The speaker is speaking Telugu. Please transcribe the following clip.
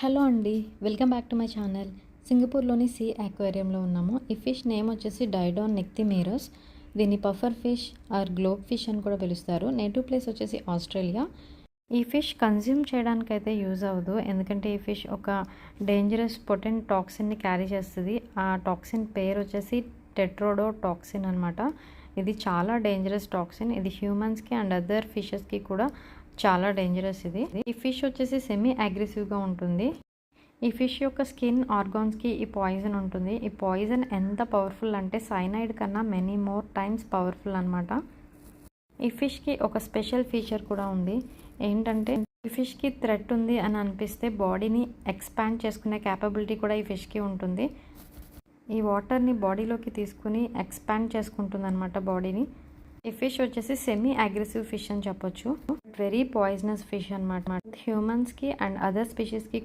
హలో అండి. Welcome back to my channel. సింగపూర్‌లోని సీ అక్వేరియంలో ఉన్నాము. ఈ ఫిష్ నేమ్ వచ్చేసి డైడాన్ నెక్తిమీరస్. దీన్ని puffer fish or globe fish అని కూడా పిలుస్తారు. నేటివ్ ప్లేస్ వచ్చేసి ఆస్ట్రేలియా. ఈ ఫిష్ కన్జ్యూమ్ చేయడానికైతే యూజ్ అవ్వదు. ఎందుకంటే ఈ ఫిష్ ఒక డేంజరస్ పొటెంట్ టాక్సిన్ని క్యారీ చేస్తుంది. ఆ టాక్సిన్ పేరు వచ్చేసి టెట్రోడోటాక్సిన్ అనమాట. ఇది చాలా డేంజరస్ టాక్సిన్. ఇది హ్యూమన్స్కి అండ్ అదర్ ఫిషెస్కి కూడా చాలా డేంజరస్ ఇది. ఈ ఫిష్ వచ్చేసి సెమీ అగ్రెసివ్గా ఉంటుంది. ఈ ఫిష్ యొక్క స్కిన్ ఆర్గాన్స్కి ఈ పాయిజన్ ఉంటుంది. ఈ పాయిజన్ ఎంత పవర్ఫుల్ అంటే సైనైడ్ కన్నా మెనీ మోర్ టైమ్స్ పవర్ఫుల్ అనమాట. ఈ ఫిష్కి ఒక స్పెషల్ ఫీచర్ కూడా ఉంది. ఏంటంటే ఈ ఫిష్కి థ్రెట్ ఉంది అని అనిపిస్తే బాడీని ఎక్స్పాండ్ చేసుకునే క్యాపబిలిటీ కూడా ఈ ఫిష్కి ఉంటుంది. ఈ వాటర్ని బాడీలోకి తీసుకుని ఎక్స్పాండ్ చేసుకుంటుంది అనమాట బాడీని. ఈ ఫిష్ వచ్చేసి సెమీ అగ్రెసివ్ ఫిష్ అని చెప్పొచ్చు. వెరీ పాయిజనస్ ఫిష్ అనమాట. హ్యూమన్స్కి అండ్ అదర్ స్పీషీస్కి